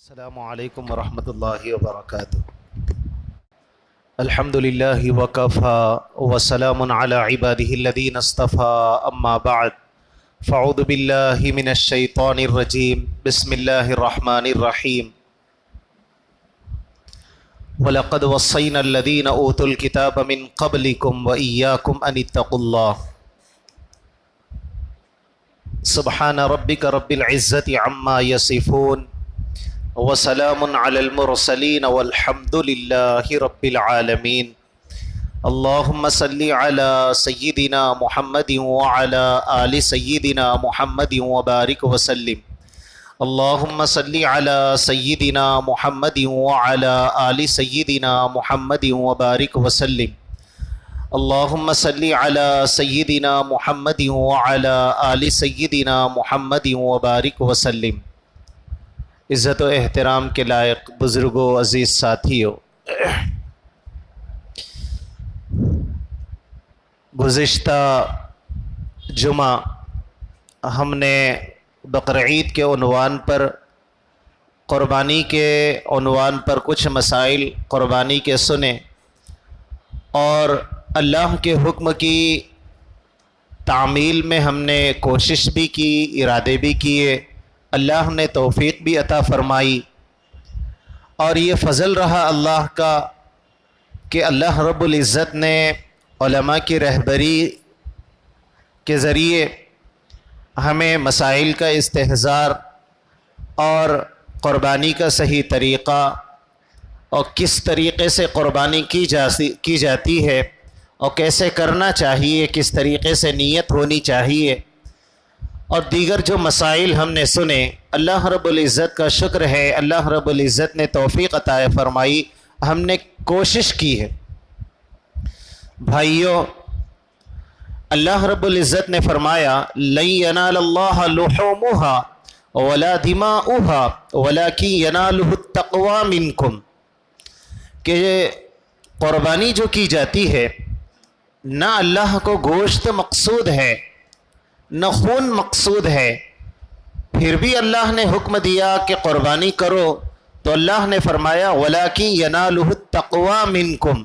السلام علیکم ورحمۃ اللہ وبرکاتہ۔ الحمد للہ وکفى وسلام علی عبادہ الذین اصطفى، اما بعد فاعوذ باللہ من الشیطان الرجیم، بسم اللہ الرحمن الرحیم۔ وَلَقَدْ وَصَّيْنَا الَّذِينَ أُوتُوا الْكِتَابَ مِنْ قَبْلِكُمْ وَإِيَّاكُمْ أَنِ اتَّقُوا اللَّهَ سبحان ربک رب العزة عما يصفون وسلام علی المرسلین والحمد للہ رب العالمین۔ اللہم صلی علی سیدنا محمد وعلی آل سیدنا محمد وبارک وسلم۔ اللہم صلی علی سیدنا محمد وعلی آل سیدنا محمد وبارک وسلم۔ اللہم صلی علی سیدنا محمد وعلی آل سیدنا محمد وبارک وسلم۔ عزت و احترام کے لائق بزرگوں، عزیز ساتھیوں، گزشتہ جمعہ ہم نے بقرعید کے عنوان پر، قربانی کے عنوان پر کچھ مسائل قربانی کے سنے اور اللہ کے حکم کی تعمیل میں ہم نے کوشش بھی کی، ارادے بھی کیے، اللہ نے توفیق بھی عطا فرمائی۔ اور یہ فضل رہا اللہ کا کہ اللہ رب العزت نے علماء کی رہبری کے ذریعے ہمیں مسائل کا استحضار اور قربانی کا صحیح طریقہ اور کس طریقے سے قربانی کی جاتی ہے اور کیسے کرنا چاہیے، کس طریقے سے نیت ہونی چاہیے، اور دیگر جو مسائل ہم نے سنے، اللہ رب العزت کا شکر ہے، اللہ رب العزت نے توفیق عطا فرمائی، ہم نے کوشش کی ہے۔ بھائیوں، اللہ رب العزت نے فرمایا لن ینال اللہ لحومها ولا دماؤها ولکن ینالہ التقوی منکم، کہ قربانی جو کی جاتی ہے نہ اللہ کو گوشت مقصود ہے نہ خون مقصود ہے، پھر بھی اللہ نے حکم دیا کہ قربانی کرو تو اللہ نے فرمایا وَلَٰكِن يَنَالُهُ التَّقْوَىٰ مِنْكُمْ۔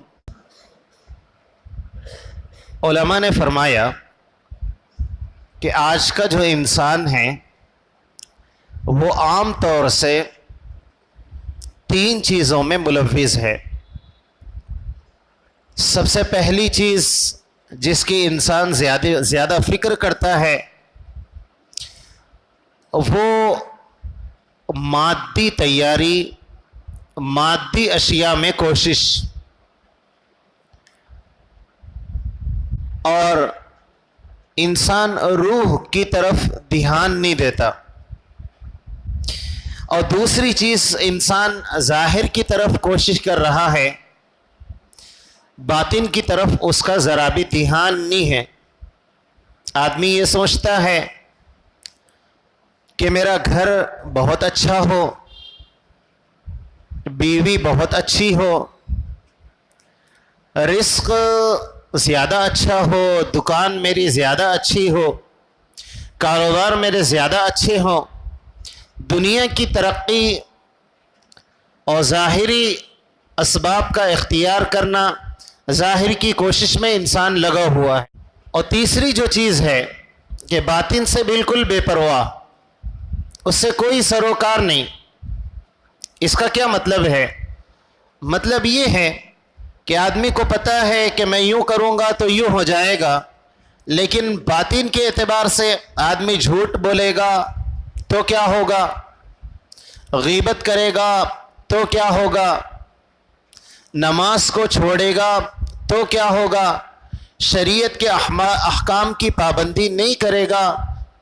علماء نے فرمایا کہ آج کا جو انسان ہے وہ عام طور سے تین چیزوں میں ملوث ہے۔ سب سے پہلی چیز جس کی انسان زیادہ فکر کرتا ہے وہ مادی تیاری، مادی اشیاء میں کوشش، اور انسان روح کی طرف دھیان نہیں دیتا۔ اور دوسری چیز، انسان ظاہر کی طرف کوشش کر رہا ہے، باطن کی طرف اس کا ذرا بھی دھیان نہیں ہے۔ آدمی یہ سوچتا ہے کہ میرا گھر بہت اچھا ہو، بیوی بہت اچھی ہو، رزق زیادہ اچھا ہو، دکان میری زیادہ اچھی ہو، کاروبار میرے زیادہ اچھے ہوں، دنیا کی ترقی اور ظاہری اسباب کا اختیار کرنا، ظاہر کی کوشش میں انسان لگا ہوا ہے۔ اور تیسری جو چیز ہے کہ باطن سے بالکل بے پرواہ، اس سے کوئی سروکار نہیں۔ اس کا کیا مطلب ہے؟ مطلب یہ ہے کہ آدمی کو پتہ ہے کہ میں یوں کروں گا تو یوں ہو جائے گا، لیکن باطن کے اعتبار سے آدمی جھوٹ بولے گا تو کیا ہوگا، غیبت کرے گا تو کیا ہوگا، نماز کو چھوڑے گا تو کیا ہوگا، شریعت کے احکام کی پابندی نہیں کرے گا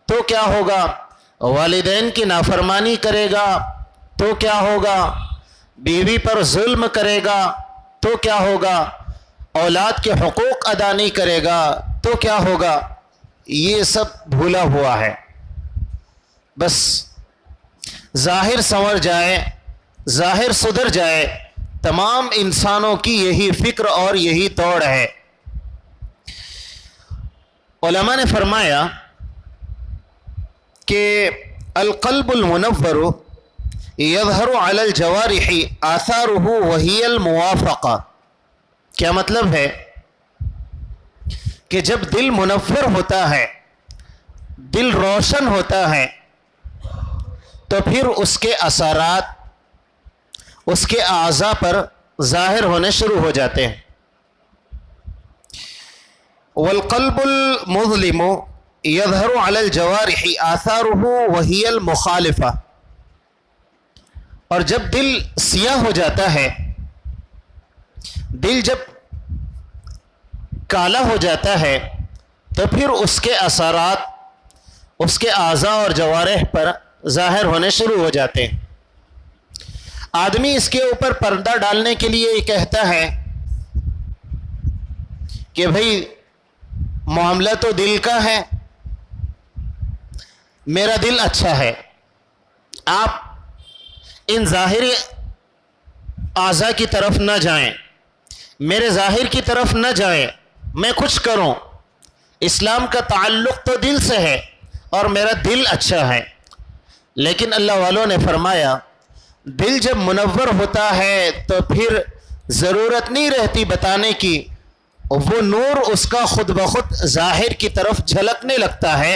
تو کیا ہوگا، والدین کی نافرمانی کرے گا تو کیا ہوگا، بیوی پر ظلم کرے گا تو کیا ہوگا، اولاد کے حقوق ادا نہیں کرے گا تو کیا ہوگا۔ یہ سب بھولا ہوا ہے۔ بس ظاہر سنور جائے، ظاہر سدھر جائے، تمام انسانوں کی یہی فکر اور یہی دوڑ ہے۔ علماء نے فرمایا کہ القلب المنور یظہر علی الجوارح آثارہ وہی الموافقہ. کیا مطلب ہے کہ جب دل منور ہوتا ہے، دل روشن ہوتا ہے، تو پھر اس کے اثرات اس کے اعضاء پر ظاہر ہونے شروع ہو جاتے ہیں. والقلب المظلم یظہر علی الجوارح آثارہ وہی المخالفہ. اور جب دل سیاہ ہو جاتا ہے، دل جب کالا ہو جاتا ہے، تو پھر اس کے اثرات اس کے اعضاء اور جوارح پر ظاہر ہونے شروع ہو جاتے ہیں. آدمی اس کے اوپر پردہ ڈالنے کے لیے یہ کہتا ہے کہ بھئی معاملہ تو دل کا ہے، میرا دل اچھا ہے، آپ ان ظاہری اعضاء کی طرف نہ جائیں، میرے ظاہر کی طرف نہ جائیں، میں کچھ کروں. اسلام کا تعلق تو دل سے ہے اور میرا دل اچھا ہے. لیکن اللہ والوں نے فرمایا دل جب منور ہوتا ہے تو پھر ضرورت نہیں رہتی بتانے کی، وہ نور اس کا خود بخود ظاہر کی طرف جھلکنے لگتا ہے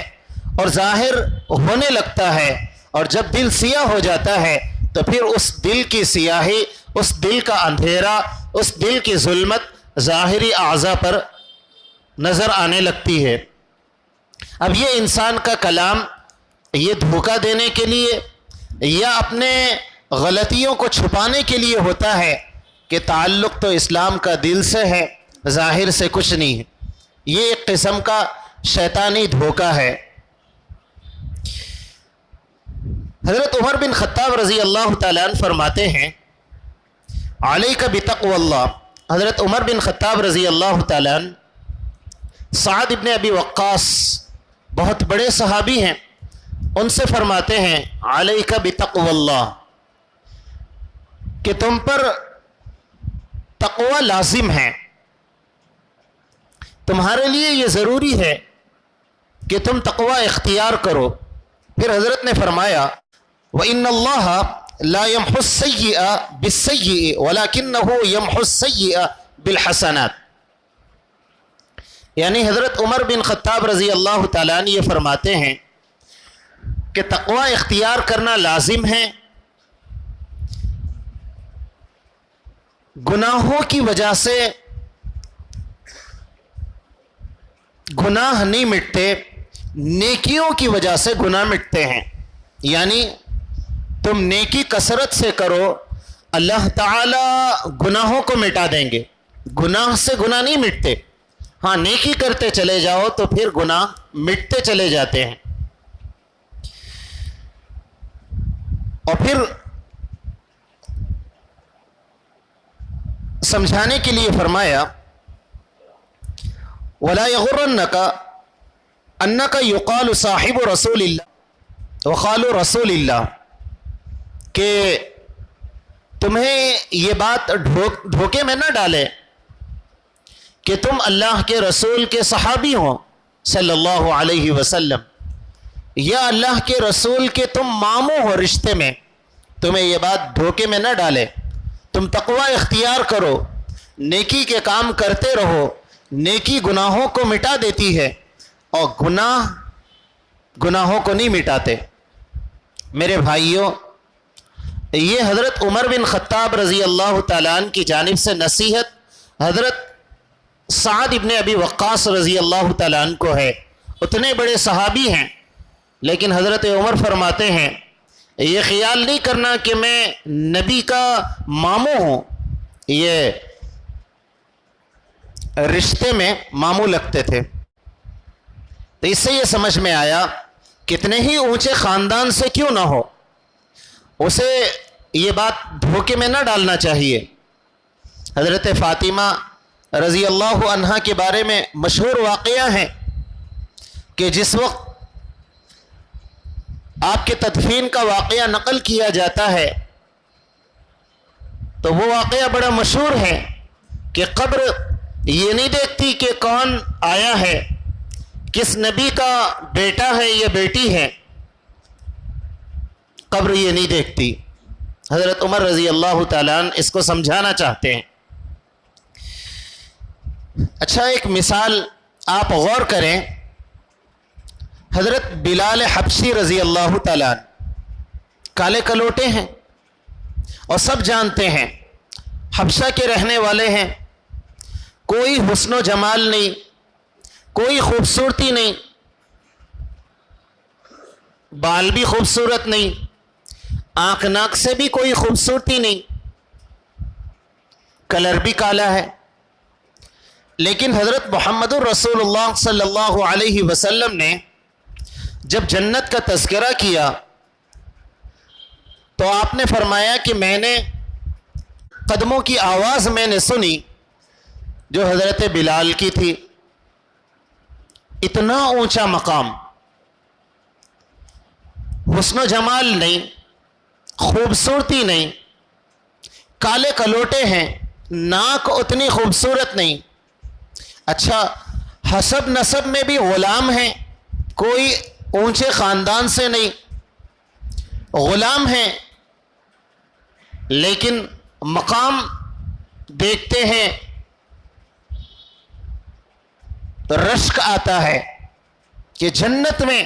اور ظاہر ہونے لگتا ہے. اور جب دل سیاہ ہو جاتا ہے تو پھر اس دل کی سیاہی، اس دل کا اندھیرا، اس دل کی ظلمت ظاہری اعضاء پر نظر آنے لگتی ہے. اب یہ انسان کا کلام یہ دھوکہ دینے کے لیے یا اپنے غلطیوں کو چھپانے کے لیے ہوتا ہے کہ تعلق تو اسلام کا دل سے ہے، ظاہر سے کچھ نہیں ہے. یہ ایک قسم کا شیطانی دھوکہ ہے. حضرت عمر بن خطاب رضی اللہ تعالیٰ عنہ فرماتے ہیں علیک بتقوی اللہ. حضرت عمر بن خطاب رضی اللہ تعالیٰ عنہ سعد ابن ابی وقاص بہت بڑے صحابی ہیں، ان سے فرماتے ہیں علیک بتقوی اللہ، کہ تم پر تقوی لازم ہے، تمہارے لیے یہ ضروری ہے کہ تم تقوی اختیار کرو. پھر حضرت نے فرمایا وَإِنَّ اللَّهَ لَا يَمْحُ السَّيِّئَ بِالسَّيِّئِ وَلَكِنَّهُ يَمْحُ السَّيِّئَ بِالْحَسَنَاتِ. یعنی حضرت عمر بن خطاب رضی اللہ تعالیٰ عنہ یہ فرماتے ہیں کہ تقوی اختیار کرنا لازم ہے. گناہوں کی وجہ سے گناہ نہیں مٹتے، نیکیوں کی وجہ سے گناہ مٹتے ہیں. یعنی تم نیکی کثرت سے کرو، اللہ تعالی گناہوں کو مٹا دیں گے. گناہ سے گناہ نہیں مٹتے، ہاں نیکی کرتے چلے جاؤ تو پھر گناہ مٹتے چلے جاتے ہیں. اور پھر سمجھانے کے لیے فرمایا وَلَا يَغُرَّنَّكَ أَنَّكَ يُقَالُ صَاحِبُ رَسُولِ اللَّهِ وَقَالُ رَسُولِ اللَّهِ، کہ تمہیں یہ بات دھوکے میں نہ ڈالے کہ تم اللہ کے رسول کے صحابی ہوں صلی اللہ علیہ وسلم، یا اللہ کے رسول کے تم ماموں ہو رشتے میں، تمہیں یہ بات دھوکے میں نہ ڈالے. تم تقوی اختیار کرو، نیکی کے کام کرتے رہو. نیکی گناہوں کو مٹا دیتی ہے اور گناہوں کو نہیں مٹاتے. میرے بھائیوں، یہ حضرت عمر بن خطاب رضی اللہ تعالیٰ عنہ کی جانب سے نصیحت حضرت سعد ابن ابی وقاص رضی اللہ تعالیٰ عنہ کو ہے. اتنے بڑے صحابی ہیں، لیکن حضرت عمر فرماتے ہیں یہ خیال نہیں کرنا کہ میں نبی کا ماموں ہوں. یہ رشتے میں ماموں لگتے تھے. تو اس سے یہ سمجھ میں آیا کتنے ہی اونچے خاندان سے کیوں نہ ہو، اسے یہ بات دھوکے میں نہ ڈالنا چاہیے. حضرت فاطمہ رضی اللہ عنہا کے بارے میں مشہور واقعہ ہے کہ جس وقت آپ کے تدفین کا واقعہ نقل کیا جاتا ہے تو وہ واقعہ بڑا مشہور ہے کہ قبر یہ نہیں دیکھتی کہ کون آیا ہے، کس نبی کا بیٹا ہے یا بیٹی ہے، قبر یہ نہیں دیکھتی. حضرت عمر رضی اللہ تعالیٰ عنہ اس کو سمجھانا چاہتے ہیں. اچھا ایک مثال آپ غور کریں. حضرت بلال حبشی رضی اللہ تعالیٰ عنہ کالے کلوٹے ہیں اور سب جانتے ہیں حبشہ کے رہنے والے ہیں. کوئی حسن و جمال نہیں, کوئی خوبصورتی نہیں, بال بھی خوبصورت نہیں, آنکھ ناک سے بھی کوئی خوبصورتی نہیں, کلر بھی کالا ہے. لیکن حضرت محمد الرسول اللہ صلی اللہ علیہ وسلم نے جب جنت کا تذکرہ کیا تو آپ نے فرمایا کہ میں نے قدموں کی آواز میں نے سنی جو حضرت بلال کی تھی. اتنا اونچا مقام, حسن و جمال نہیں, خوبصورتی نہیں, کالے کلوٹے ہیں, ناک اتنی خوبصورت نہیں. اچھا حسب نسب میں بھی غلام ہیں, کوئی اونچے خاندان سے نہیں, غلام ہیں, لیکن مقام دیکھتے ہیں تو رشک آتا ہے کہ جنت میں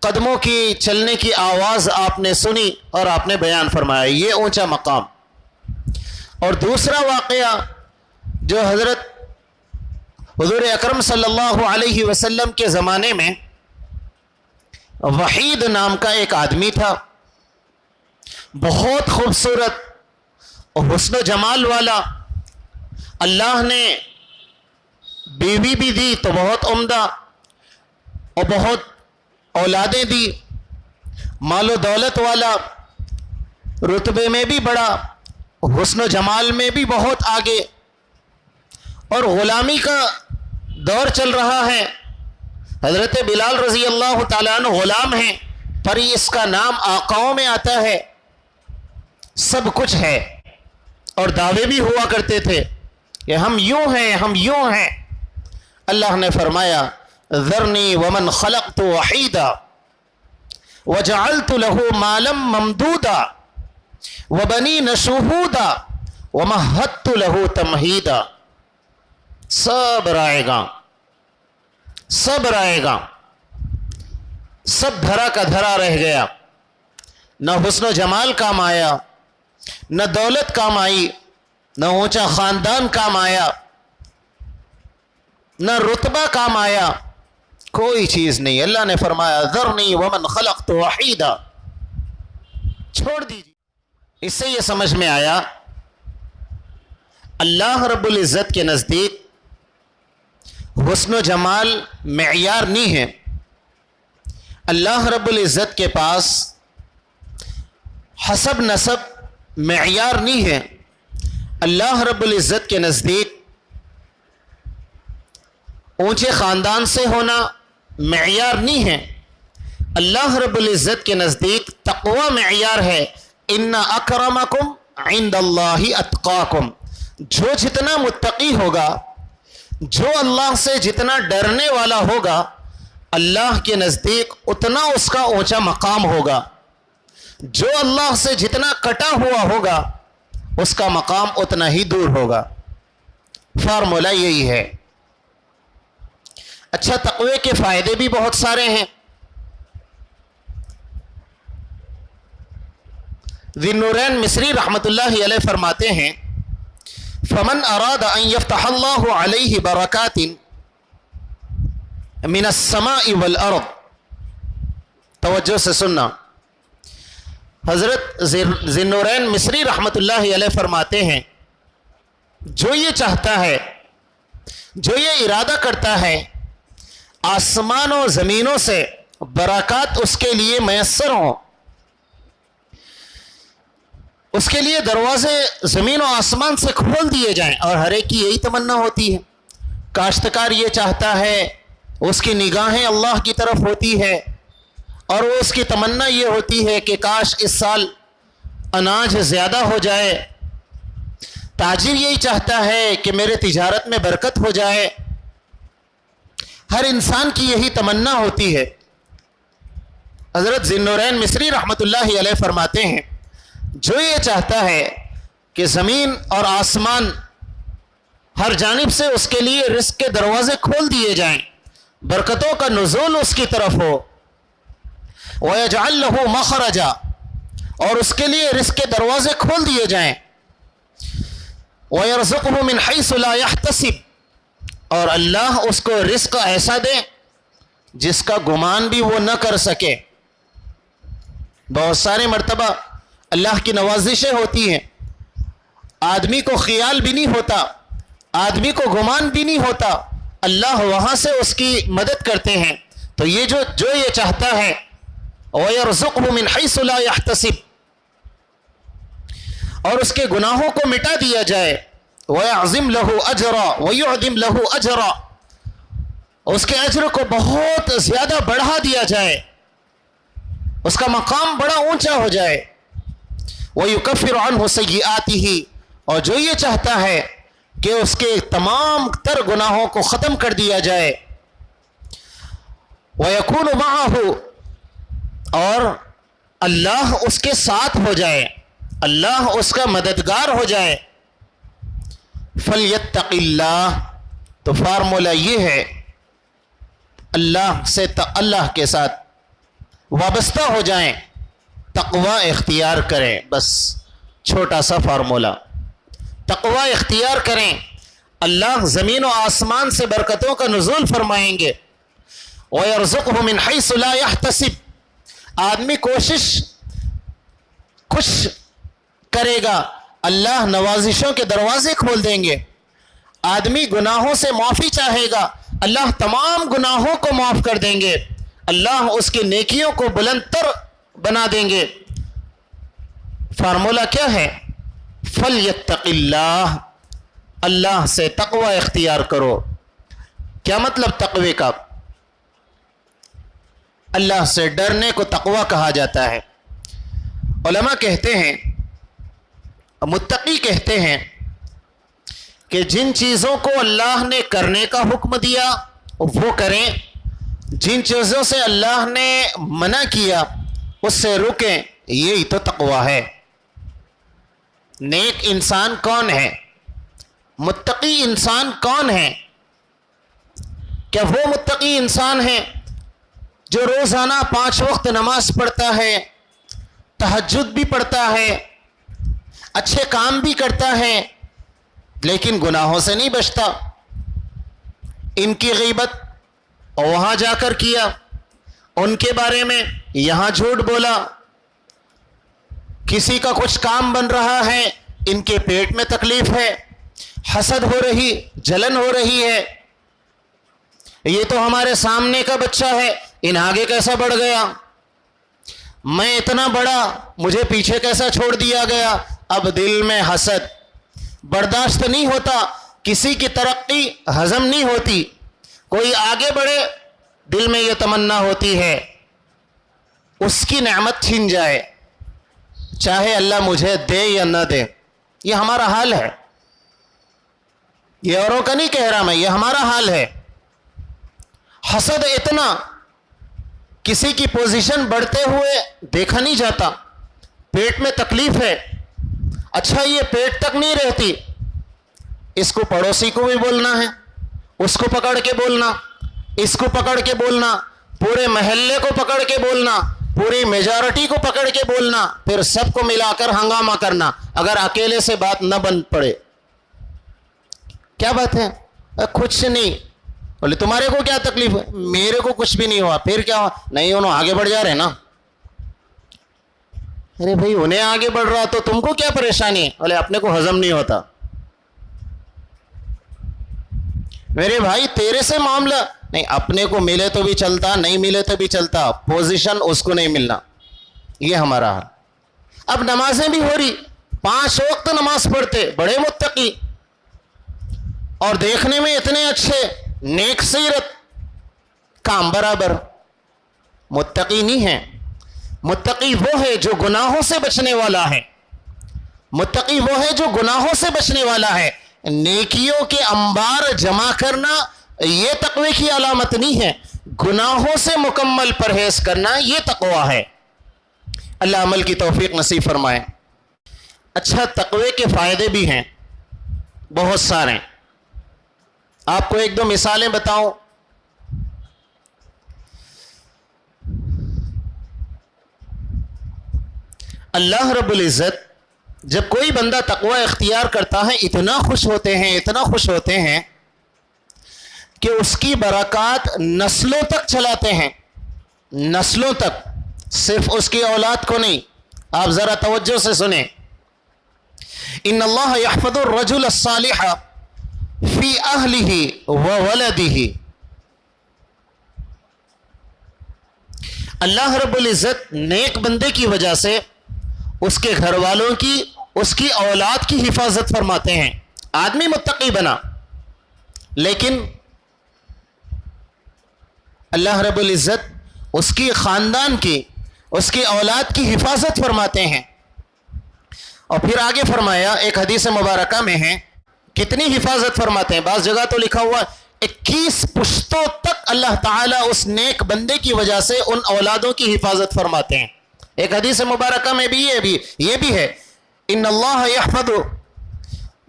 قدموں کی چلنے کی آواز آپ نے سنی اور آپ نے بیان فرمایا. یہ اونچا مقام. اور دوسرا واقعہ جو حضرت حضور اکرم صلی اللہ علیہ وسلم کے زمانے میں وحید نام کا ایک آدمی تھا, بہت خوبصورت اور حسن و جمال والا. اللہ نے بیوی بھی دی تو بہت عمدہ اور بہت اولادیں دی, مال و دولت والا, رتبے میں بھی بڑا, حسن و جمال میں بھی بہت آگے, اور غلامی کا دور چل رہا ہے. حضرت بلال رضی اللہ تعالیٰ عنہ غلام ہیں, پر اس کا نام آقاؤں میں آتا ہے. سب کچھ ہے اور دعوے بھی ہوا کرتے تھے کہ ہم یوں ہیں, ہم یوں ہیں. اللہ نے فرمایا ذرنی ومن خلقت وحیدا وجعلت له مالا ممدودا وبنین شہودا ومہدت له تمہیدا. سب آئے گا, سب آئے گا, سب دھرا کا دھرا رہ گیا. نہ حسن و جمال کام آیا, نہ دولت کام آئی, نہ اونچا خاندان کام آیا, نہ رتبہ کام آیا, کوئی چیز نہیں. اللہ نے فرمایا ذرنی ومن خلقت وحیدا, چھوڑ دیجیے. اس سے یہ سمجھ میں آیا اللہ رب العزت کے نزدیک حسن و جمال معیار نہیں ہے. اللہ رب العزت کے پاس حسب نسب معیار نہیں ہے. اللہ رب العزت کے نزدیک اونچے خاندان سے ہونا معیار نہیں ہے. اللہ رب العزت کے نزدیک تقوی معیار ہے. ان اکرمکم عند اللہ اتقاکم. جو جتنا متقی ہوگا, جو اللہ سے جتنا ڈرنے والا ہوگا, اللہ کے نزدیک اتنا اس کا اونچا مقام ہوگا. جو اللہ سے جتنا کٹا ہوا ہوگا اس کا مقام اتنا ہی دور ہوگا. فارمولہ یہی ہے. اچھا تقوی کے فائدے بھی بہت سارے ہیں. ذی النورین مصری رحمۃ اللہ علیہ فرماتے ہیں فمن اراد ان یفتح اللہ علیہ برکات من السماء والارض. توجہ سے سننا. حضرت ذی النورین مصری رحمۃ اللہ علیہ فرماتے ہیں جو یہ چاہتا ہے, جو یہ ارادہ کرتا ہے آسمان و زمینوں سے برکات اس کے لیے میسر ہوں, اس کے لیے دروازے زمین و آسمان سے کھول دیے جائیں. اور ہر ایک کی یہی تمنا ہوتی ہے. کاشتکار یہ چاہتا ہے, اس کی نگاہیں اللہ کی طرف ہوتی ہے اور وہ اس کی تمنا یہ ہوتی ہے کہ کاش اس سال اناج زیادہ ہو جائے. تاجر یہی چاہتا ہے کہ میرے تجارت میں برکت ہو جائے. ہر انسان کی یہی تمنا ہوتی ہے. حضرت ذی النورین مصری رحمۃ اللہ علیہ فرماتے ہیں جو یہ چاہتا ہے کہ زمین اور آسمان ہر جانب سے اس کے لیے رزق کے دروازے کھول دیے جائیں، برکتوں کا نزول اس کی طرف ہو، وَيَجْعَلْ لَهُ مَخْرَجًا، اور اس کے لیے رزق کے دروازے کھول دیے جائیں، وَيَرْزُقْهُ مِنْ حَيْثُ لَا يَحْتَسِبْ، اور اللہ اس کو رزق ایسا دے جس کا گمان بھی وہ نہ کر سکے۔ بہت سارے مرتبہ اللہ کی نوازشیں ہوتی ہیں، آدمی کو خیال بھی نہیں ہوتا، آدمی کو گمان بھی نہیں ہوتا، اللہ وہاں سے اس کی مدد کرتے ہیں۔ تو یہ جو یہ چاہتا ہے وَيَرْزُقْهُ مِنْ حَيْثُ لَا يَحْتَسِبْ، اور اس کے گناہوں کو مٹا دیا جائے، وَيَعْظِمْ لَهُ أَجْرًا وَيُعْظِمْ لَهُ أَجْرًا، اس کے اجر کو بہت زیادہ بڑھا دیا جائے، اس کا مقام بڑا اونچا ہو جائے، وَيُكَفِّرُ عَنْهُ سَيِّئَاتِهِ، اور جو یہ چاہتا ہے کہ اس کے تمام تر گناہوں کو ختم کر دیا جائے، وَيَكُونُ مَعَهُ، اور اللہ اس کے ساتھ ہو جائے، اللہ اس کا مددگار ہو جائے، فَلْيَتَّقِ اللَّهِ، تو فارمولہ یہ ہے اللہ کے ساتھ وابستہ ہو جائیں، تقوی اختیار کریں، بس چھوٹا سا فارمولہ، تقوی اختیار کریں، اللہ زمین و آسمان سے برکتوں کا نزول فرمائیں گے، وَيَرْزُقْهُ مِنْ حَيْثُ لَا يَحْتَسِبْ، آدمی کوشش کچھ کرے گا، اللہ نوازشوں کے دروازے کھول دیں گے، آدمی گناہوں سے معافی چاہے گا، اللہ تمام گناہوں کو معاف کر دیں گے، اللہ اس کی نیکیوں کو بلند تر بنا دیں گے۔ فارمولہ کیا ہے؟ فَلْيَتَّقِ اللَّهِ، اللہ سے تقوی اختیار کرو۔ کیا مطلب تقوی کا؟ اللہ سے ڈرنے کو تقوی کہا جاتا ہے۔ علماء کہتے ہیں، متقی کہتے ہیں کہ جن چیزوں کو اللہ نے کرنے کا حکم دیا وہ کریں، جن چیزوں سے اللہ نے منع کیا اس سے رکیں، یہی تو تقوی ہے۔ نیک انسان کون ہے؟ متقی انسان کون ہے؟ کیا وہ متقی انسان ہے جو روزانہ 5 وقت نماز پڑھتا ہے، تہجد بھی پڑھتا ہے، اچھے کام بھی کرتا ہے، لیکن گناہوں سے نہیں بچتا؟ ان کی غیبت وہاں جا کر کیا، ان کے بارے میں یہاں جھوٹ بولا، کسی کا کچھ کام بن رہا ہے، ان کے پیٹ میں تکلیف ہے، حسد ہو رہی، جلن ہو رہی ہے، یہ تو ہمارے سامنے کا بچہ ہے، ان آگے کیسا بڑھ گیا، میں اتنا بڑا، مجھے پیچھے کیسا چھوڑ دیا گیا۔ اب دل میں حسد برداشت نہیں ہوتا، کسی کی ترقی ہضم نہیں ہوتی، کوئی آگے بڑھے دل میں یہ تمنا ہوتی ہے اس کی نعمت چھن جائے، چاہے اللہ مجھے دے یا نہ دے۔ یہ ہمارا حال ہے، یہ اوروں کا نہیں کہہ رہا میں، یہ ہمارا حال ہے۔ حسد اتنا، کسی کی پوزیشن بڑھتے ہوئے دیکھا نہیں جاتا، پیٹ میں تکلیف ہے، اچھا یہ پیٹ تک نہیں رہتی، اس کو پڑوسی کو بھی بولنا ہے، اس کو پکڑ کے بولنا، اس کو پکڑ کے بولنا، پورے محلے کو پکڑ کے بولنا، پوری میجارٹی کو پکڑ کے بولنا، پھر سب کو ملا کر ہنگامہ کرنا، اگر اکیلے سے بات نہ بن پڑے۔ کیا بات ہے؟ کچھ نہیں۔ بولے تمہارے کو کیا تکلیف ہے؟ میرے کو کچھ بھی نہیں ہوا۔ پھر کیا ہوا؟ نہیں، انہوں آگے بڑھ جا رہے نا۔ ارے بھائی انہیں آگے بڑھ رہا تو تم کو کیا پریشانی ہے؟ بولے اپنے کو ہضم نہیں ہوتا۔ میرے بھائی تیرے سے معاملہ نہیں، اپنے کو ملے تو بھی چلتا، نہیں ملے تو بھی چلتا، پوزیشن اس کو نہیں ملنا، یہ ہمارا حال۔ اب نمازیں بھی ہو رہی، 5 وقت نماز پڑھتے، بڑے متقی اور دیکھنے میں اتنے اچھے، نیک سیرت، کام برابر، متقی نہیں ہے۔ متقی وہ ہے جو گناہوں سے بچنے والا ہے، متقی وہ ہے جو گناہوں سے بچنے والا ہے۔ نیکیوں کے انبار جمع کرنا یہ تقوی کی علامت نہیں ہے، گناہوں سے مکمل پرہیز کرنا یہ تقوی ہے۔ اللہ عمل کی توفیق نصیب فرمائے۔ اچھا تقوی کے فائدے بھی ہیں بہت سارے. آپ کو ایک دو مثالیں بتاؤں. اللہ رب العزت جب کوئی بندہ تقوی اختیار کرتا ہے اتنا خوش ہوتے ہیں کہ اس کی برکات نسلوں تک چلاتے ہیں. نسلوں تک، صرف اس کی اولاد کو نہیں. آپ ذرا توجہ سے سنیں. ان اللہ یحفظ الرجل الصالح فی اہلہ وولدہ. اللہ رب العزت نیک بندے کی وجہ سے اس کے گھر والوں کی، اس کی اولاد کی حفاظت فرماتے ہیں. آدمی متقی بنا لیکن اللہ رب العزت اس کی خاندان کی، اس کی اولاد کی حفاظت فرماتے ہیں. اور پھر آگے فرمایا، ایک حدیث مبارکہ میں ہے کتنی حفاظت فرماتے ہیں. بعض جگہ تو لکھا ہوا 21 پشتوں تک اللہ تعالیٰ اس نیک بندے کی وجہ سے ان اولادوں کی حفاظت فرماتے ہیں. ایک حدیث مبارکہ میں بھی یہ بھی ہے ان اللہ یحفظ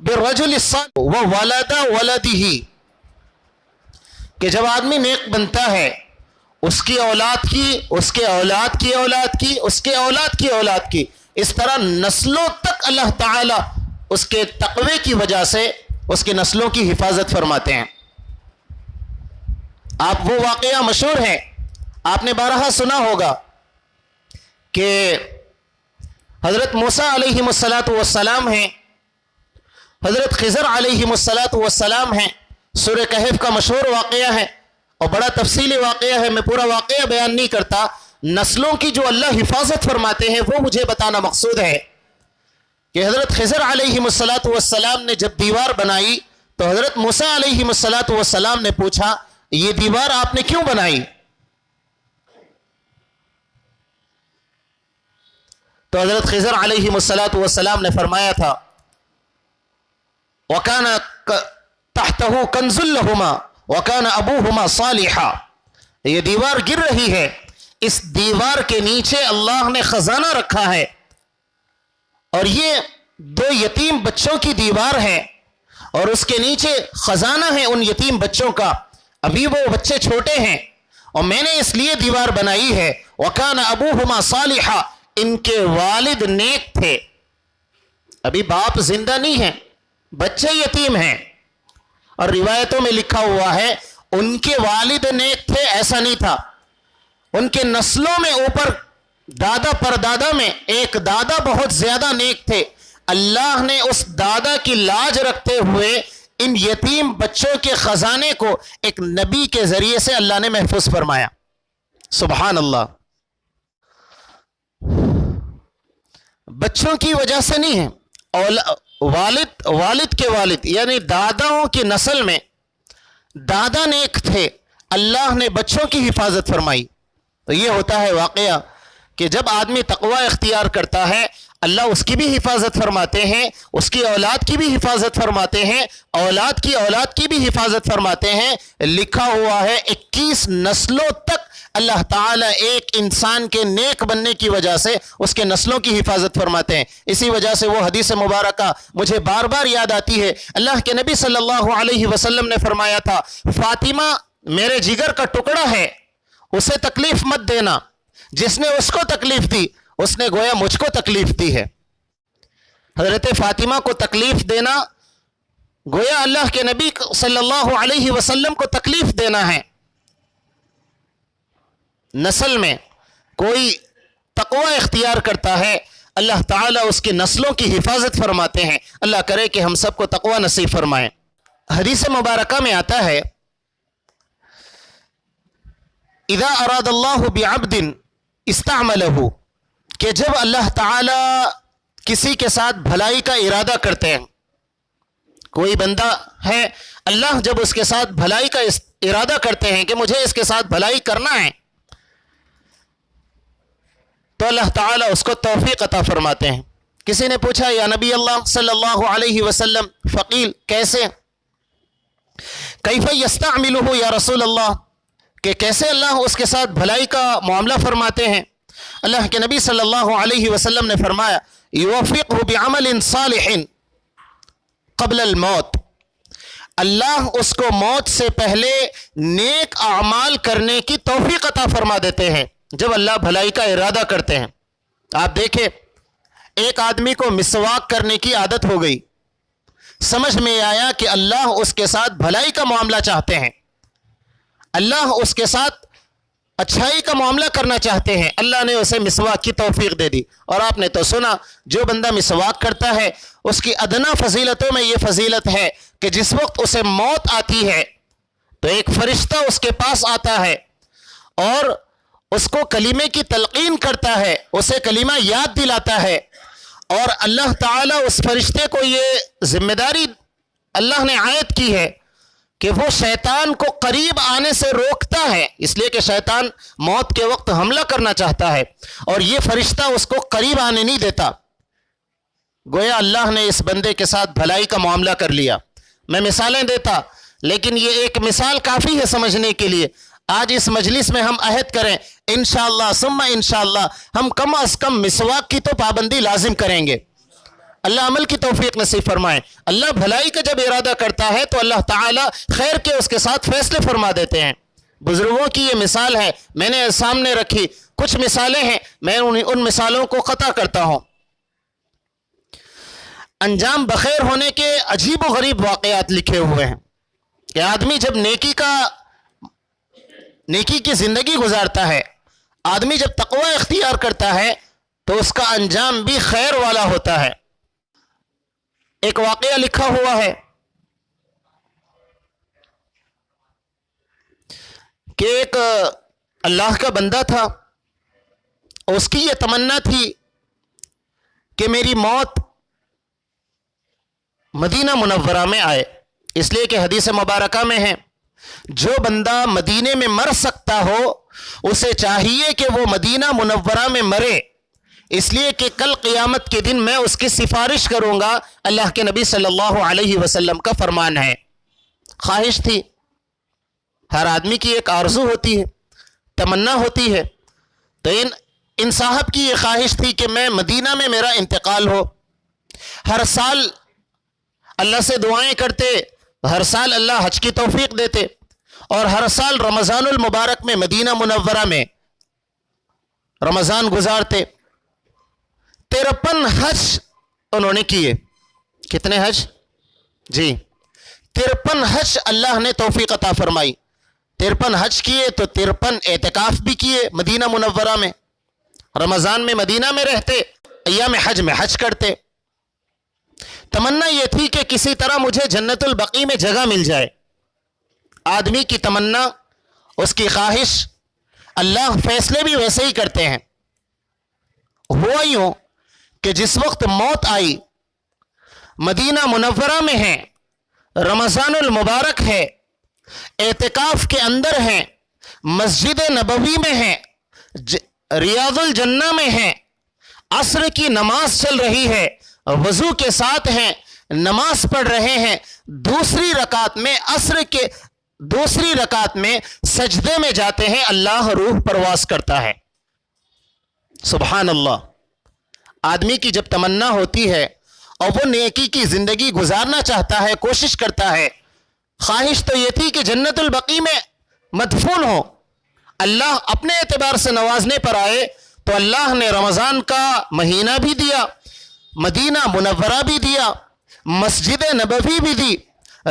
بالرجل الصالح وولد ولدہ، کہ جب آدمی نیک بنتا ہے اس کی اولاد کی، اس کے اولاد کی اولاد کی، اس کے اولاد کی اولاد کی، اس طرح نسلوں تک اللہ تعالیٰ اس کے تقوی کی وجہ سے اس کے نسلوں کی حفاظت فرماتے ہیں. آپ وہ واقعہ مشہور ہے، آپ نے بارہا سنا ہوگا کہ حضرت موسیٰ علیہ السلام ہیں، حضرت خضر علیہ السلام ہیں. سورہ کہف کا مشہور واقعہ ہے اور بڑا تفصیلی واقعہ ہے. میں پورا واقعہ بیان نہیں کرتا. نسلوں کی جو اللہ حفاظت فرماتے ہیں وہ مجھے بتانا مقصود ہے کہ حضرت خضر علیہ السلام نے جب دیوار بنائی تو حضرت موسیٰ علیہ السلام نے پوچھا یہ دیوار آپ نے کیوں بنائی؟ تو حضرت خضر علیہ السلام نے فرمایا تھا وَكَانَ تَحْتَهُ كَنْزٌ لَهُمَا وَكَانَ أَبُوهُمَا صَالِحًا. یہ دیوار گر رہی ہے، اس دیوار کے نیچے اللہ نے خزانہ رکھا ہے اور یہ 2 یتیم بچوں کی دیوار ہے اور اس کے نیچے خزانہ ہے ان یتیم بچوں کا. ابھی وہ بچے چھوٹے ہیں اور میں نے اس لیے دیوار بنائی ہے. وَكَانَ أَبُوهُمَا صَالِحًا، ان کے والد نیک تھے. ابھی باپ زندہ نہیں ہیں، بچے یتیم ہیں. اور روایتوں میں لکھا ہوا ہے ان کے والد نیک تھے، ایسا نہیں تھا. ان کے نسلوں میں اوپر دادا پر دادا میں ایک دادا بہت زیادہ نیک تھے. اللہ نے اس دادا کی لاج رکھتے ہوئے ان یتیم بچوں کے خزانے کو ایک نبی کے ذریعے سے اللہ نے محفوظ فرمایا. سبحان اللہ. بچوں کی وجہ سے نہیں ہے، والد کے والد یعنی داداؤں کی نسل میں دادا نیک تھے، اللہ نے بچوں کی حفاظت فرمائی. تو یہ ہوتا ہے واقعہ کہ جب آدمی تقوی اختیار کرتا ہے اللہ اس کی بھی حفاظت فرماتے ہیں، اس کی اولاد کی بھی حفاظت فرماتے ہیں، اولاد کی بھی حفاظت فرماتے ہیں. لکھا ہوا ہے 21 نسلوں تک اللہ تعالیٰ ایک انسان کے نیک بننے کی وجہ سے اس کے نسلوں کی حفاظت فرماتے ہیں. اسی وجہ سے وہ حدیث مبارکہ مجھے بار بار یاد آتی ہے. اللہ کے نبی صلی اللہ علیہ وسلم نے فرمایا تھا فاطمہ میرے جگر کا ٹکڑا ہے، اسے تکلیف مت دینا. جس نے اس کو تکلیف دی اس نے گویا مجھ کو تکلیف دی ہے. حضرت فاطمہ کو تکلیف دینا گویا اللہ کے نبی صلی اللہ علیہ وسلم کو تکلیف دینا ہے. نسل میں کوئی تقوی اختیار کرتا ہے اللہ تعالیٰ اس کی نسلوں کی حفاظت فرماتے ہیں. اللہ کرے کہ ہم سب کو تقوی نصیب فرمائیں. حدیث مبارکہ میں آتا ہے اذا اراد اللہ بعبد استعملہ، کہ جب اللہ تعالیٰ کسی کے ساتھ بھلائی کا ارادہ کرتے ہیں، کوئی بندہ ہے اللہ جب اس کے ساتھ بھلائی کا ارادہ کرتے ہیں کہ مجھے اس کے ساتھ بھلائی کرنا ہے تو اللہ تعالیٰ اس کو توفیق عطا فرماتے ہیں. کسی نے پوچھا یا نبی اللہ صلی اللہ علیہ وسلم فقیل کیسے؟ کیف یستعملہ یا رسول اللہ، کہ کیسے اللہ اس کے ساتھ بھلائی کا معاملہ فرماتے ہیں؟ اللہ کے نبی صلی اللہ علیہ وسلم نے فرمایا یوفقہ بعمل صالح قبل الموت، اللہ اس کو موت سے پہلے نیک اعمال کرنے کی توفیق عطا فرما دیتے ہیں جب اللہ بھلائی کا ارادہ کرتے ہیں۔ آپ دیکھیں، ایک آدمی کو مسواک کرنے کی عادت ہو گئی، سمجھ میں آیا کہ اللہ اس کے ساتھ بھلائی کا معاملہ چاہتے ہیں، اللہ اس کے ساتھ اچھائی کا معاملہ کرنا چاہتے ہیں، اللہ نے اسے مسواک کی توفیق دے دی۔ اور آپ نے تو سنا، جو بندہ مسواک کرتا ہے اس کی ادنا فضیلتوں میں یہ فضیلت ہے کہ جس وقت اسے موت آتی ہے تو ایک فرشتہ اس کے پاس آتا ہے اور اس کو کلمے کی تلقین کرتا ہے، اسے کلمہ یاد دلاتا ہے، اور اللہ تعالیٰ اس فرشتے کو یہ ذمہ داری اللہ نے عائد کی ہے کہ وہ شیطان کو قریب آنے سے روکتا ہے، اس لیے کہ شیطان موت کے وقت حملہ کرنا چاہتا ہے اور یہ فرشتہ اس کو قریب آنے نہیں دیتا۔ گویا اللہ نے اس بندے کے ساتھ بھلائی کا معاملہ کر لیا۔ میں مثالیں دیتا، لیکن یہ ایک مثال کافی ہے سمجھنے کے لیے۔ آج اس مجلس میں ہم عہد کریں انشاءاللہ ثم انشاءاللہ ہم کم از کم مسواک کی تو پابندی لازم کریں گے۔ اللہ عمل کی توفیق نصیب فرمائے۔ اللہ بھلائی کا جب ارادہ کرتا ہے تو اللہ تعالیٰ خیر کے اس کے ساتھ فیصلے فرما دیتے ہیں۔ بزرگوں کی یہ مثال ہے، میں نے سامنے رکھی، کچھ مثالیں ہیں، میں ان مثالوں کو قطع کرتا ہوں۔ انجام بخیر ہونے کے عجیب و غریب واقعات لکھے ہوئے ہیں کہ آدمی جب نیکی کی زندگی گزارتا ہے، آدمی جب تقوی اختیار کرتا ہے تو اس کا انجام بھی خیر والا ہوتا ہے۔ ایک واقعہ لکھا ہوا ہے کہ ایک اللہ کا بندہ تھا، اس کی یہ تمنا تھی کہ میری موت مدینہ منورہ میں آئے، اس لیے کہ حدیث مبارکہ میں ہے جو بندہ مدینے میں مر سکتا ہو اسے چاہیے کہ وہ مدینہ منورہ میں مرے، اس لیے کہ کل قیامت کے دن میں اس کی سفارش کروں گا، اللہ کے نبی صلی اللہ علیہ وسلم کا فرمان ہے۔ خواہش تھی، ہر آدمی کی ایک آرزو ہوتی ہے، تمنا ہوتی ہے، تو ان صاحب کی یہ خواہش تھی کہ میں مدینہ میں میرا انتقال ہو۔ ہر سال اللہ سے دعائیں کرتے، ہر سال اللہ حج کی توفیق دیتے، اور ہر سال رمضان المبارک میں مدینہ منورہ میں رمضان گزارتے۔ 53 حج انہوں نے کیے۔ کتنے حج؟ جی 53 حج اللہ نے توفیق عطا فرمائی۔ 53 حج کیے تو 53 اعتکاف بھی کیے مدینہ منورہ میں، رمضان میں مدینہ میں رہتے، ایام حج میں حج کرتے۔ تمنا یہ تھی کہ کسی طرح مجھے جنت البقیع میں جگہ مل جائے۔ آدمی کی تمنا، اس کی خواہش، اللہ فیصلے بھی ویسے ہی کرتے ہیں۔ ہوا یوں کہ جس وقت موت آئی، مدینہ منورہ میں ہیں، رمضان المبارک ہے، اعتکاف کے اندر ہیں، مسجد نبوی میں ہیں، ریاض الجنہ میں ہیں، عصر کی نماز چل رہی ہے، وضو کے ساتھ ہیں، نماز پڑھ رہے ہیں، دوسری رکعت میں سجدے میں جاتے ہیں، اللہ روح پرواز کرتا ہے۔ سبحان اللہ۔ آدمی کی جب تمنا ہوتی ہے اور وہ نیکی کی زندگی گزارنا چاہتا ہے، کوشش کرتا ہے، خواہش تو یہ تھی کہ جنت البقیع میں مدفون ہو، اللہ اپنے اعتبار سے نوازنے پر آئے تو اللہ نے رمضان کا مہینہ بھی دیا، مدینہ منورہ بھی دیا، مسجد نبوی بھی دی،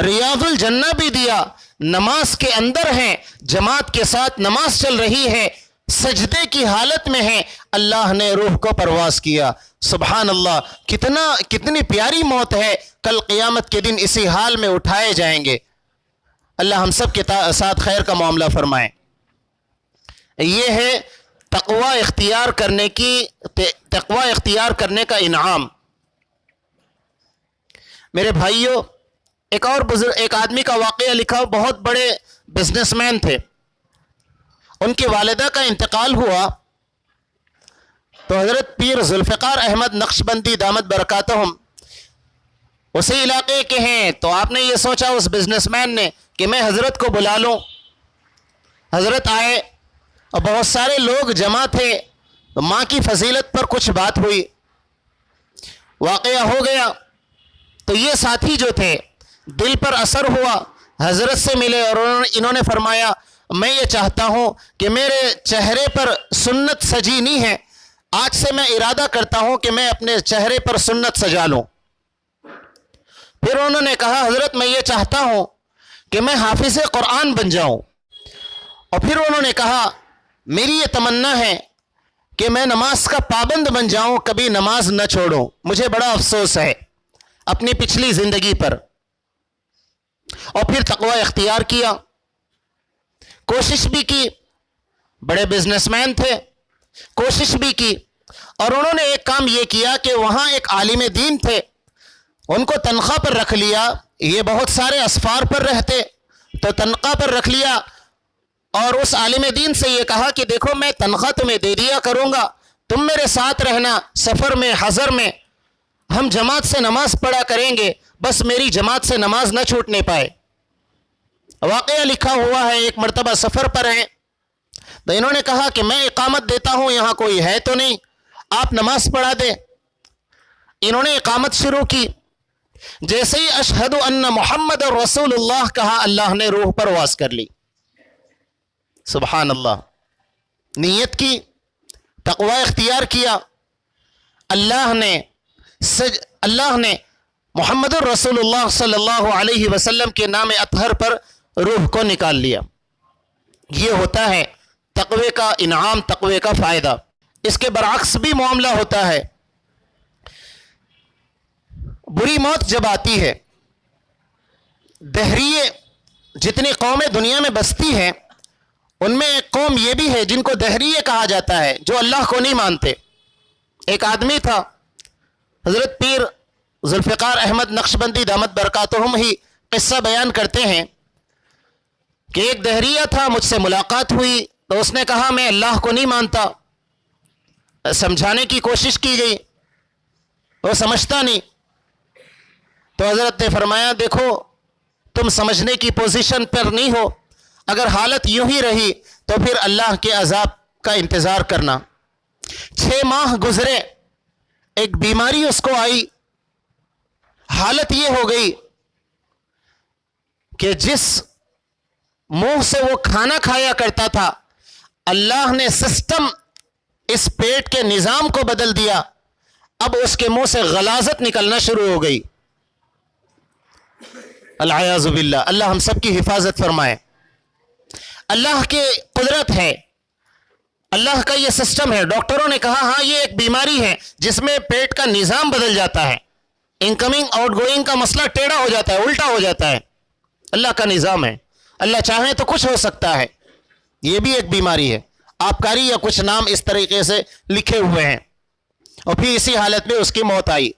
ریاض الجنہ بھی دیا، نماز کے اندر ہیں، جماعت کے ساتھ نماز چل رہی ہے، سجدے کی حالت میں ہیں، اللہ نے روح کو پرواز کیا۔ سبحان اللہ، کتنی پیاری موت ہے، کل قیامت کے دن اسی حال میں اٹھائے جائیں گے۔ اللہ ہم سب کے ساتھ خیر کا معاملہ فرمائے۔ یہ ہے تقوی اختیار کرنے کا انعام۔ میرے بھائیوں، ایک آدمی کا واقعہ لکھا، بہت بڑے بزنس مین تھے، ان کی والدہ کا انتقال ہوا تو حضرت پیر ذوالفقار احمد نقشبندی دامت برکاتہم اسی علاقے کے ہیں، تو آپ نے یہ سوچا اس بزنس مین نے کہ میں حضرت کو بلا لوں۔ حضرت آئے اور بہت سارے لوگ جمع تھے، تو ماں کی فضیلت پر کچھ بات ہوئی، واقعہ ہو گیا، تو یہ ساتھی جو تھے دل پر اثر ہوا، حضرت سے ملے اور انہوں نے فرمایا میں یہ چاہتا ہوں کہ میرے چہرے پر سنت سجی نہیں ہے، آج سے میں ارادہ کرتا ہوں کہ میں اپنے چہرے پر سنت سجا لوں۔ پھر انہوں نے کہا حضرت میں یہ چاہتا ہوں کہ میں حافظ قرآن بن جاؤں۔ اور پھر انہوں نے کہا میری یہ تمنا ہے کہ میں نماز کا پابند بن جاؤں، کبھی نماز نہ چھوڑوں، مجھے بڑا افسوس ہے اپنی پچھلی زندگی پر۔ اور پھر تقوی اختیار کیا، کوشش بھی کی، بڑے بزنس مین تھے، کوشش بھی کی، اور انہوں نے ایک کام یہ کیا کہ وہاں ایک عالم دین تھے، ان کو تنخواہ پر رکھ لیا، یہ بہت سارے اسفار پر رہتے تو تنخواہ پر رکھ لیا، اور اس عالم دین سے یہ کہا کہ دیکھو میں تنخواہ تمہیں دے دیا کروں گا، تم میرے ساتھ رہنا، سفر میں حضر میں ہم جماعت سے نماز پڑھا کریں گے، بس میری جماعت سے نماز نہ چھوٹنے پائے۔ واقعہ لکھا ہوا ہے، ایک مرتبہ سفر پر ہیں تو انہوں نے کہا کہ میں اقامت دیتا ہوں، یہاں کوئی ہے تو نہیں، آپ نماز پڑھا دیں۔ انہوں نے اقامت شروع کی، جیسے ہی اشہد ان محمد رسول اللہ کہا، اللہ نے روح پرواز کر لی۔ سبحان اللہ، نیت کی، تقوی اختیار کیا، اللہ نے محمد الرسول اللہ صلی اللہ علیہ وسلم کے نام اطہر پر روح کو نکال لیا۔ یہ ہوتا ہے تقوی کا انعام، تقوی کا فائدہ۔ اس کے برعکس بھی معاملہ ہوتا ہے، بری موت جب آتی ہے، دہریے جتنی قومیں دنیا میں بستی ہیں ان میں ایک قوم یہ بھی ہے جن کو دہریے کہا جاتا ہے، جو اللہ کو نہیں مانتے۔ ایک آدمی تھا، حضرت پیر ذوالفقار احمد نقشبندی دامت برکاتہم ہی قصہ بیان کرتے ہیں کہ ایک دہریہ تھا، مجھ سے ملاقات ہوئی تو اس نے کہا میں اللہ کو نہیں مانتا، سمجھانے کی کوشش کی گئی، وہ سمجھتا نہیں، تو حضرت نے فرمایا دیکھو تم سمجھنے کی پوزیشن پر نہیں ہو، اگر حالت یوں ہی رہی تو پھر اللہ کے عذاب کا انتظار کرنا۔ 6 ماہ گزرے، ایک بیماری اس کو آئی، حالت یہ ہو گئی کہ جس منہ سے وہ کھانا کھایا کرتا تھا، اللہ نے سسٹم اس پیٹ کے نظام کو بدل دیا، اب اس کے منہ سے غلاظت نکلنا شروع ہو گئی۔ العیاذ باللہ، اللہ ہم سب کی حفاظت فرمائے۔ اللہ کی قدرت ہے، اللہ کا یہ سسٹم ہے۔ ڈاکٹروں نے کہا ہاں یہ ایک بیماری ہے جس میں پیٹ کا نظام بدل جاتا ہے، انکمنگ آؤٹ گوئنگ کا مسئلہ ٹیڑھا ہو جاتا ہے، الٹا ہو جاتا ہے، اللہ کا نظام ہے، اللہ چاہے تو کچھ ہو سکتا ہے، یہ بھی ایک بیماری ہے۔ آبکاری یا کچھ نام اس طریقے سے لکھے ہوئے ہیں، اور پھر اسی حالت میں اس کی موت آئی۔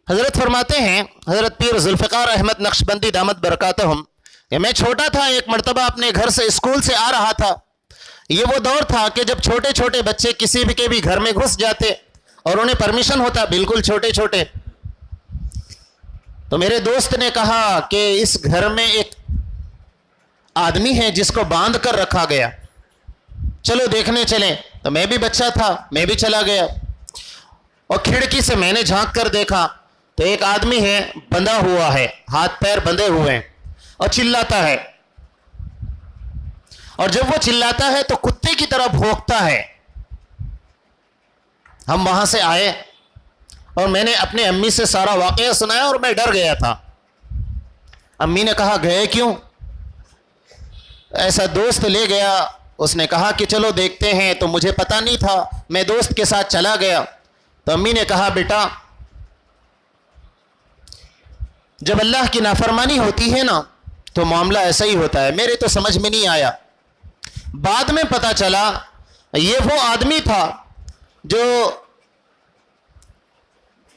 حضرت فرماتے ہیں، حضرت پیر ذوالفقار احمد نقشبندی دامت برکاتہم، کہ میں چھوٹا تھا، ایک مرتبہ اپنے گھر سے اسکول سے آ رہا تھا۔ یہ وہ دور تھا کہ جب چھوٹے چھوٹے بچے کسی بھی کے بھی گھر میں گھس جاتے اور انہیں پرمیشن ہوتا، بالکل چھوٹے چھوٹے۔ تو میرے دوست نے کہا کہ اس گھر میں ایک آدمی ہے جس کو باندھ کر رکھا گیا، چلو دیکھنے چلیں۔ تو میں بھی بچہ تھا، میں بھی چلا گیا، اور کھڑکی سے میں نے جھانک کر دیکھا تو ایک آدمی ہے، بندھا ہوا ہے، ہاتھ پیر بندھے ہوئے ہیں، اور چلاتا ہے، اور جب وہ چلاتا ہے تو کتے کی طرح بھونکتا ہے۔ ہم وہاں سے آئے اور میں نے اپنے امی سے سارا واقعہ سنایا، اور میں ڈر گیا تھا۔ امی نے کہا گئے کیوں؟ ایسا دوست لے گیا، اس نے کہا کہ چلو دیکھتے ہیں، تو مجھے پتہ نہیں تھا، میں دوست کے ساتھ چلا گیا۔ تو امی نے کہا بیٹا جب اللہ کی نافرمانی ہوتی ہے نا تو معاملہ ایسا ہی ہوتا ہے۔ میرے تو سمجھ میں نہیں آیا، بعد میں پتہ چلا یہ وہ آدمی تھا جو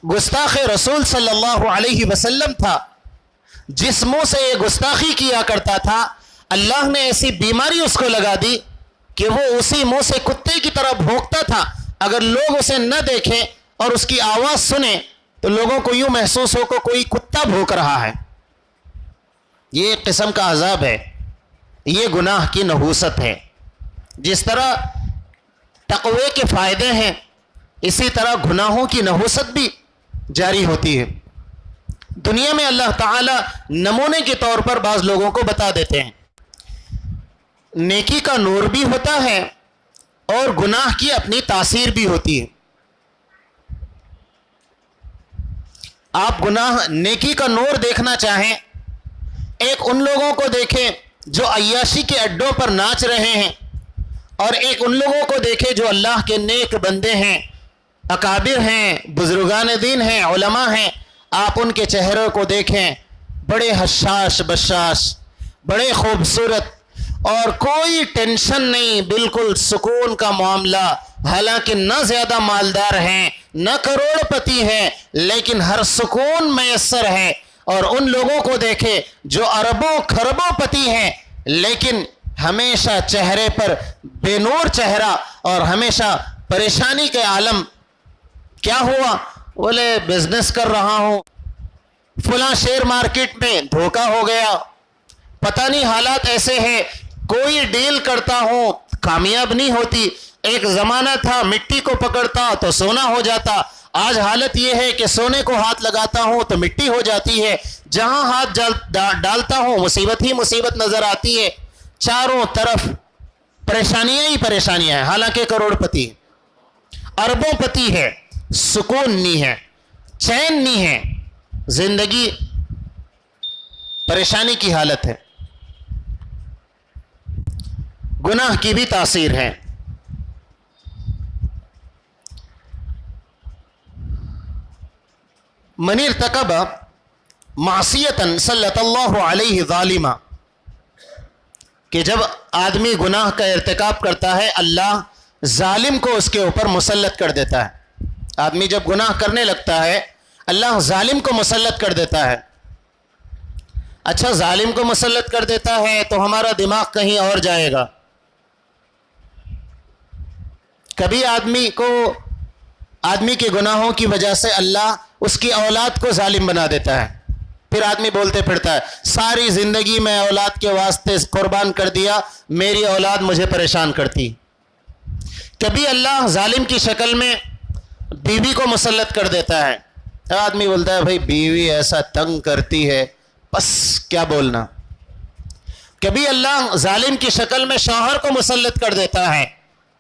گستاخ رسول صلی اللہ علیہ وسلم تھا، جس منہ سے یہ گستاخی کیا کرتا تھا، اللہ نے ایسی بیماری اس کو لگا دی کہ وہ اسی منہ سے کتے کی طرح بھونکتا تھا۔ اگر لوگ اسے نہ دیکھیں اور اس کی آواز سنیں تو لوگوں کو یوں محسوس ہو کہ کوئی کتا بھونک رہا ہے۔ یہ ایک قسم کا عذاب ہے، یہ گناہ کی نحوست ہے۔ جس طرح تقوی کے فائدے ہیں، اسی طرح گناہوں کی نحوست بھی جاری ہوتی ہے۔ دنیا میں اللہ تعالی نمونے کے طور پر بعض لوگوں کو بتا دیتے ہیں، نیکی کا نور بھی ہوتا ہے اور گناہ کی اپنی تاثیر بھی ہوتی ہے۔ آپ گناہ نیکی کا نور دیکھنا چاہیں، ایک ان لوگوں کو دیکھیں جو عیاشی کے اڈوں پر ناچ رہے ہیں، اور ایک ان لوگوں کو دیکھیں جو اللہ کے نیک بندے ہیں، اکابر ہیں، بزرگان دین ہیں، علماء ہیں۔ آپ ان کے چہروں کو دیکھیں، بڑے حشاش بشاش، بڑے خوبصورت، اور کوئی ٹینشن نہیں، بالکل سکون کا معاملہ۔ حالانکہ نہ زیادہ مالدار ہیں، نہ کروڑ پتی ہیں، لیکن ہر سکون میسر ہے۔ اور ان لوگوں کو دیکھے جو اربوں کھربوں پتی ہیں، لیکن ہمیشہ چہرے پر بے نور چہرہ اور ہمیشہ پریشانی کے عالم۔ کیا ہوا؟ بولے بزنس کر رہا ہوں، فلاں شیئر مارکیٹ میں دھوکہ ہو گیا، پتہ نہیں حالات ایسے ہیں، کوئی ڈیل کرتا ہوں کامیاب نہیں ہوتی۔ ایک زمانہ تھا مٹی کو پکڑتا تو سونا ہو جاتا، آج حالت یہ ہے کہ سونے کو ہاتھ لگاتا ہوں تو مٹی ہو جاتی ہے، جہاں ہاتھ ڈالتا ہوں مصیبت ہی مصیبت نظر آتی ہے، چاروں طرف پریشانیاں ہی پریشانیاں ہیں۔ حالانکہ کروڑ پتی اربوں پتی ہے، سکون نہیں ہے، چین نہیں ہے، زندگی پریشانی کی حالت ہے۔ گناہ کی بھی تاثیر ہے۔ من ارتکب معصیتا سلط اللہ علیہ ظالما، کہ جب آدمی گناہ کا ارتکاب کرتا ہے اللہ ظالم کو اس کے اوپر مسلط کر دیتا ہے۔ آدمی جب گناہ کرنے لگتا ہے اللہ ظالم کو مسلط کر دیتا ہے۔ اچھا، ظالم کو مسلط کر دیتا ہے تو ہمارا دماغ کہیں اور جائے گا۔ کبھی آدمی کے گناہوں کی وجہ سے اللہ اس کی اولاد کو ظالم بنا دیتا ہے، پھر آدمی بولتے پھرتا ہے ساری زندگی میں اولاد کے واسطے قربان کر دیا، میری اولاد مجھے پریشان کرتی۔ کبھی اللہ ظالم کی شکل میں بیوی کو مسلط کر دیتا ہے، آدمی بولتا ہے بھائی بیوی ایسا تنگ کرتی ہے، بس کیا بولنا۔ کبھی اللہ ظالم کی شکل میں شوہر کو مسلط کر دیتا ہے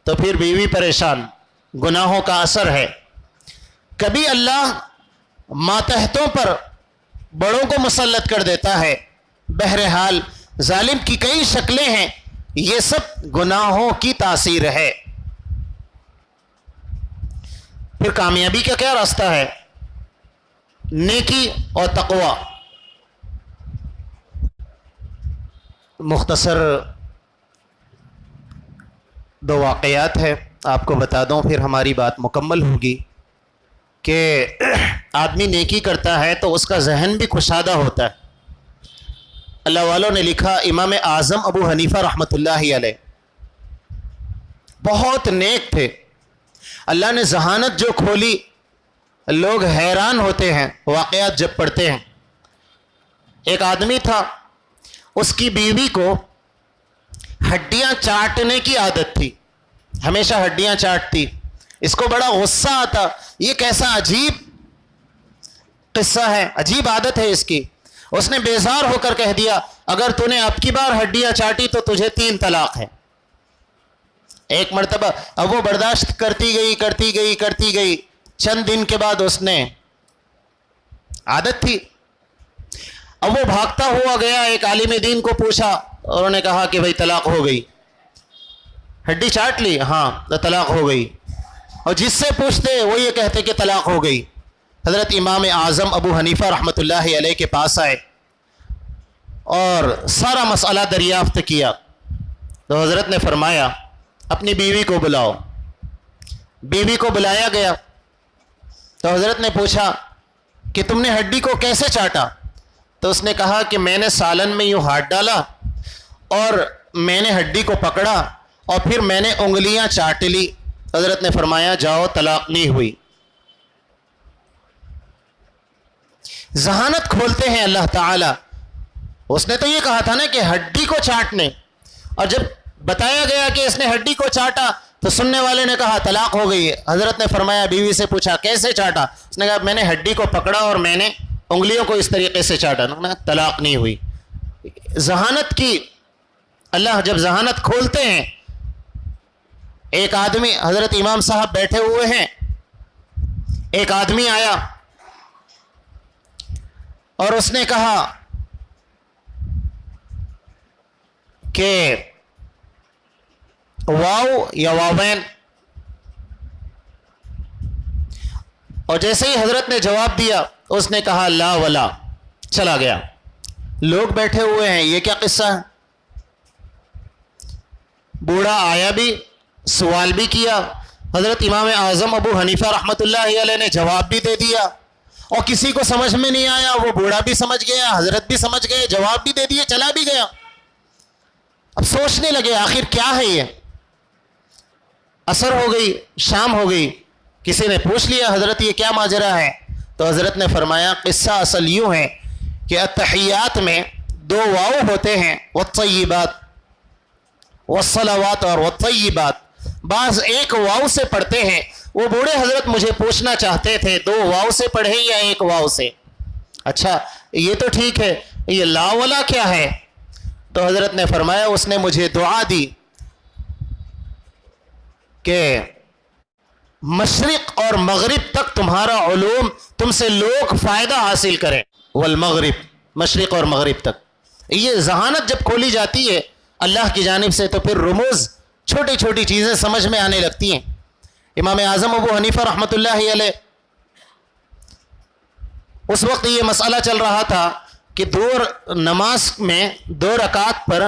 تو پھر بیوی پریشان، گناہوں کا اثر ہے۔ کبھی اللہ ماتحتوں پر بڑوں کو مسلط کر دیتا ہے۔ بہرحال ظالم کی کئی شکلیں ہیں، یہ سب گناہوں کی تاثیر ہے۔ پھر کامیابی کا کیا راستہ ہے؟ نیکی اور تقوی۔ مختصر دو واقعات ہے، آپ کو بتا دوں پھر ہماری بات مکمل ہوگی۔ کہ آدمی نیکی کرتا ہے تو اس کا ذہن بھی کشادہ ہوتا ہے۔ اللہ والوں نے لکھا امام اعظم ابو حنیفہ رحمۃ اللہ علیہ بہت نیک تھے، اللہ نے ذہانت جو کھولی لوگ حیران ہوتے ہیں واقعات جب پڑھتے ہیں۔ ایک آدمی تھا، اس کی بیوی کو ہڈیاں چاٹنے کی عادت تھی، ہمیشہ ہڈیاں چاٹتی۔ اس کو بڑا غصہ آتا، یہ کیسا عجیب قصہ ہے، عجیب عادت ہے اس کی۔ اس نے بیزار ہو کر کہہ دیا اگر تو نے اب کی بار ہڈیاں چاٹی تو تجھے 3 طلاق ہے۔ ایک مرتبہ اب وہ برداشت کرتی گئی، چند دن کے بعد اس نے، عادت تھی، اب وہ بھاگتا ہوا گیا، ایک عالم دین کو پوچھا اور انہوں نے کہا کہ بھئی طلاق ہو گئی۔ ہڈی چاٹ لی؟ ہاں، تو طلاق ہو گئی۔ اور جس سے پوچھتے وہ یہ کہتے کہ طلاق ہو گئی۔ حضرت امام اعظم ابو حنیفہ رحمۃ اللہ علیہ کے پاس آئے اور سارا مسئلہ دریافت کیا تو حضرت نے فرمایا اپنی بیوی کو بلاؤ۔ بیوی کو بلایا گیا تو حضرت نے پوچھا کہ تم نے ہڈی کو کیسے چاٹا؟ تو اس نے کہا کہ میں نے سالن میں یوں ہاتھ ڈالا اور میں نے ہڈی کو پکڑا اور پھر میں نے انگلیاں چاٹ لی۔ حضرت نے فرمایا جاؤ، طلاق نہیں ہوئی۔ ذہانت کھولتے ہیں اللہ تعالی، اس نے تو یہ کہا تھا نا کہ ہڈی کو چاٹنے، اور جب بتایا گیا کہ اس نے ہڈی کو چاٹا تو سننے والے نے کہا طلاق ہو گئی ہے۔ حضرت نے فرمایا، بیوی سے پوچھا کیسے چاٹا؟ اس نے کہا میں نے ہڈی کو پکڑا اور میں نے انگلیوں کو اس طریقے سے چاٹا، طلاق نہیں ہوئی۔ ذہانت کی، اللہ جب ذہانت کھولتے ہیں۔ ایک آدمی، حضرت امام صاحب بیٹھے ہوئے ہیں، ایک آدمی آیا اور اس نے کہا کہ واو یا واوین، اور جیسے ہی حضرت نے جواب دیا اس نے کہا لا ولا، چلا گیا۔ لوگ بیٹھے ہوئے ہیں، یہ کیا قصہ ہے؟ بوڑھا آیا بھی، سوال بھی کیا، حضرت امام اعظم ابو حنیفہ رحمۃ اللہ علیہ نے جواب بھی دے دیا، اور کسی کو سمجھ میں نہیں آیا، وہ بوڑھا بھی سمجھ گیا، حضرت بھی سمجھ گئے، جواب بھی دے دیے، چلا بھی گیا۔ اب سوچنے لگے آخر کیا ہے یہ؟ عصر ہو گئی، شام ہو گئی، کسی نے پوچھ لیا حضرت یہ کیا ماجرا ہے؟ تو حضرت نے فرمایا قصہ اصل یوں ہے کہ التحیات میں دو واو ہوتے ہیں، والطیبات، والصلوات اور والطیبات، بعض ایک واو سے پڑھتے ہیں۔ وہ بوڑھے حضرت مجھے پوچھنا چاہتے تھے دو واو سے پڑھیں یا ایک واو سے؟ اچھا یہ تو ٹھیک ہے، یہ لا ولا کیا ہے؟ تو حضرت نے فرمایا اس نے مجھے دعا دی کہ مشرق اور مغرب تک تمہارا علوم، تم سے لوگ فائدہ حاصل کریں، والمغرب، مشرق اور مغرب تک۔ یہ ذہانت جب کھولی جاتی ہے اللہ کی جانب سے تو پھر رموز، چھوٹی چھوٹی چیزیں سمجھ میں آنے لگتی ہیں۔ امام اعظم ابو حنیفہ رحمۃ اللہ علیہ، اس وقت یہ مسئلہ چل رہا تھا کہ نماز میں 2 رکعت پر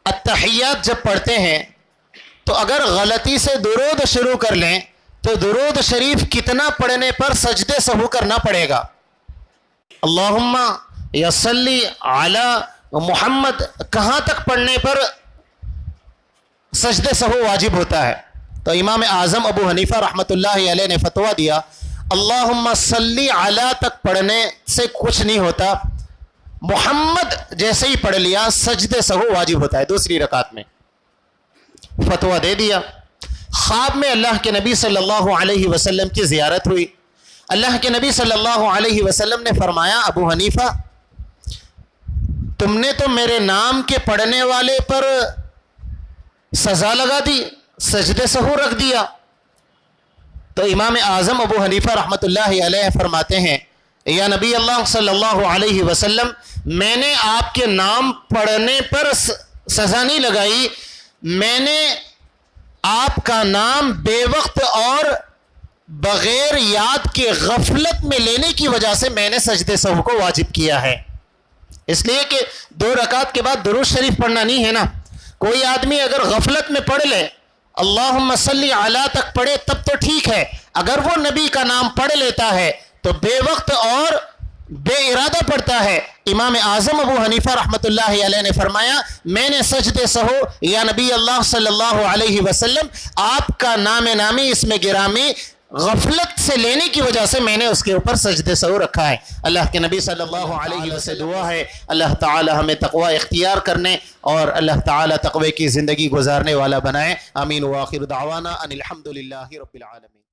التحیات جب پڑھتے ہیں تو اگر غلطی سے درود شروع کر لیں تو درود شریف کتنا پڑھنے پر سجدے سہو کرنا پڑے گا؟ اللہم یصلی علی محمد کہاں تک پڑھنے پر سجدے سہو واجب ہوتا ہے؟ تو امام اعظم ابو حنیفہ رحمۃ اللہ علیہ نے فتویٰ دیا اللہم صلی علی تک پڑھنے سے کچھ نہیں ہوتا، محمد جیسے ہی پڑھ لیا سجدے سہو واجب ہوتا ہے دوسری رکعت میں۔ فتویٰ دے دیا۔ خواب میں اللہ کے نبی صلی اللہ علیہ وسلم کی زیارت ہوئی۔ اللہ کے نبی صلی اللہ علیہ وسلم نے فرمایا ابو حنیفہ تم نے تو میرے نام کے پڑھنے والے پر سزا لگا دی، سجدے سہو رکھ دیا۔ تو امام اعظم ابو حنیفہ رحمۃ اللہ علیہ فرماتے ہیں یا نبی اللہ صلی اللہ علیہ وسلم میں نے آپ کے نام پڑھنے پر سزا نہیں لگائی، میں نے آپ کا نام بے وقت اور بغیر یاد کے غفلت میں لینے کی وجہ سے میں نے سجدے سہو کو واجب کیا ہے۔ اس لیے کہ 2 رکعت کے بعد درود شریف پڑھنا نہیں ہے نا۔ کوئی آدمی اگر غفلت میں پڑھ لے اللہم صلی علی تک پڑھے تب تو ٹھیک ہے، اگر وہ نبی کا نام پڑھ لیتا ہے تو بے وقت اور بے ارادہ پڑھتا ہے۔ امام اعظم ابو حنیفہ رحمۃ اللہ علیہ نے فرمایا میں نے سجدے سہو یا نبی اللہ صلی اللہ علیہ وسلم آپ کا نام نامی اس میں گرامی غفلت سے لینے کی وجہ سے میں نے اس کے اوپر سجدے سہو رکھا ہے۔ اللہ کے نبی صلی اللہ علیہ وسلم دعا ہے اللہ تعالی ہمیں تقوی اختیار کرنے اور اللہ تعالی تقوی کی زندگی گزارنے والا بنائے۔ آمین وآخر دعوانا ان الحمد للہ رب العالمین۔